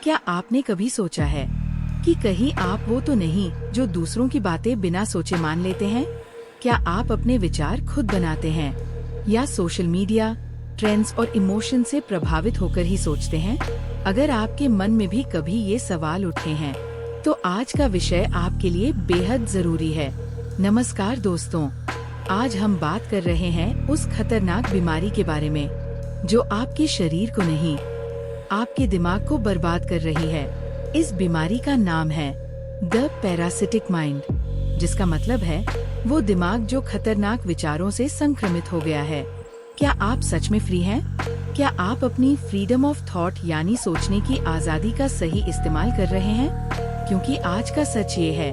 क्या आपने कभी सोचा है कि कहीं आप वो तो नहीं जो दूसरों की बातें बिना सोचे मान लेते हैं? क्या आप अपने विचार खुद बनाते हैं या सोशल मीडिया, ट्रेंड्स और इमोशन से प्रभावित होकर ही सोचते हैं? अगर आपके मन में भी कभी ये सवाल उठे हैं, तो आज का विषय आपके लिए बेहद जरूरी है। नमस्कार दोस्तों, आज हम बात कर रहे हैं उस खतरनाक बीमारी के बारे में जो आपके शरीर को नहीं, आपके दिमाग को बर्बाद कर रही है। इस बीमारी का नाम है द पैरासिटिक माइंड, जिसका मतलब है वो दिमाग जो खतरनाक विचारों से संक्रमित हो गया है। क्या आप सच में फ्री हैं? क्या आप अपनी फ्रीडम ऑफ थॉट यानी सोचने की आज़ादी का सही इस्तेमाल कर रहे हैं? क्योंकि आज का सच ये है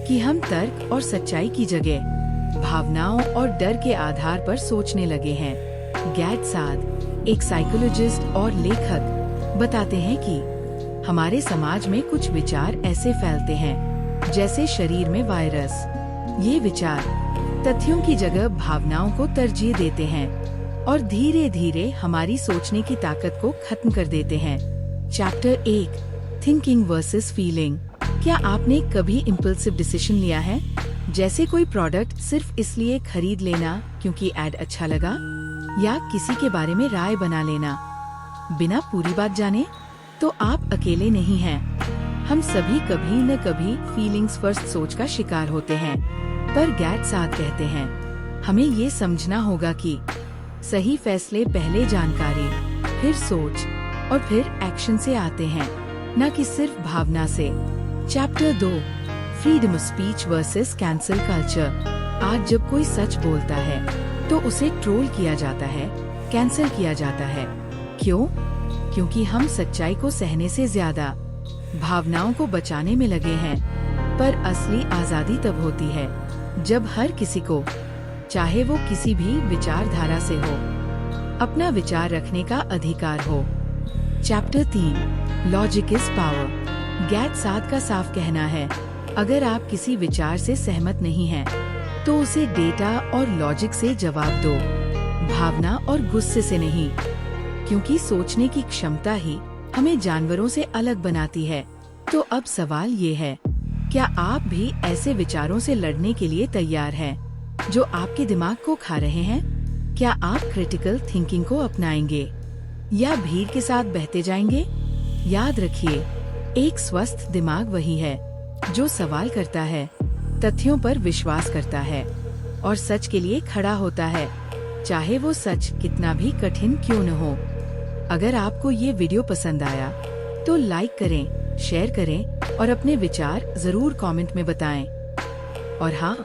कि हम तर्क और सच्चाई की जगह भावनाओं और डर के आधार पर सोचने लगे हैं। गैड साद, एक साइकोलॉजिस्ट और लेखक, बताते हैं कि हमारे समाज में कुछ विचार ऐसे फैलते हैं जैसे शरीर में वायरस। ये विचार तथ्यों की जगह भावनाओं को तरजीह देते हैं और धीरे धीरे हमारी सोचने की ताकत को खत्म कर देते हैं। Chapter 1, thinking versus feeling. क्या आपने कभी इम्पल्सिव डिसीजन लिया है, जैसे कोई प्रोडक्ट सिर्फ इसलिए खरीद लेना क्योंकि एड अच्छा लगा, या किसी के बारे में राय बना लेना बिना पूरी बात जाने? तो आप अकेले नहीं हैं। हम सभी कभी न कभी फीलिंग्स फर्स्ट सोच का शिकार होते हैं। पर गैड साथ कहते हैं हमें ये समझना होगा कि सही फैसले पहले जानकारी, फिर सोच और फिर एक्शन से आते हैं, न कि सिर्फ भावना से। Chapter 2, freedom of speech versus cancel culture. आज जब कोई सच बोलता है तो उसे ट्रोल किया जाता है, कैंसल किया जाता है। क्यों? क्योंकि हम सच्चाई को सहने से ज्यादा भावनाओं को बचाने में लगे हैं। पर असली आजादी तब होती है जब हर किसी को, चाहे वो किसी भी विचारधारा से हो, अपना विचार रखने का अधिकार हो। Chapter 3, logic is power. Gad Saad का साफ कहना है, अगर आप किसी विचार से सहमत नहीं हैं, तो उसे डेटा और लॉजिक से जवाब दो, भावना और गुस्से से नहीं। क्योंकि सोचने की क्षमता ही हमें जानवरों से अलग बनाती है। तो अब सवाल ये है, क्या आप भी ऐसे विचारों से लड़ने के लिए तैयार हैं जो आपके दिमाग को खा रहे हैं? क्या आप क्रिटिकल थिंकिंग को अपनाएंगे या भीड़ के साथ बहते जाएंगे? याद रखिए, एक स्वस्थ दिमाग वही है जो सवाल करता है, तथ्यों पर विश्वास करता है और सच के लिए खड़ा होता है, चाहे वो सच कितना भी कठिन क्यों न हो। अगर आपको ये वीडियो पसंद आया तो लाइक करें, शेयर करें और अपने विचार जरूर कमेंट में बताएं। और हाँ,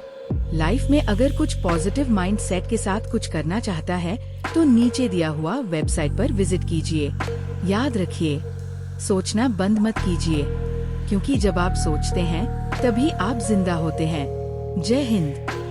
लाइफ में अगर कुछ पॉजिटिव माइंड सेट के साथ कुछ करना चाहता है तो नीचे दिया हुआ वेबसाइट पर विजिट कीजिए। याद रखिए, सोचना बंद मत कीजिए, क्योंकि जब आप सोचते हैं तभी आप जिंदा होते हैं। जय हिंद।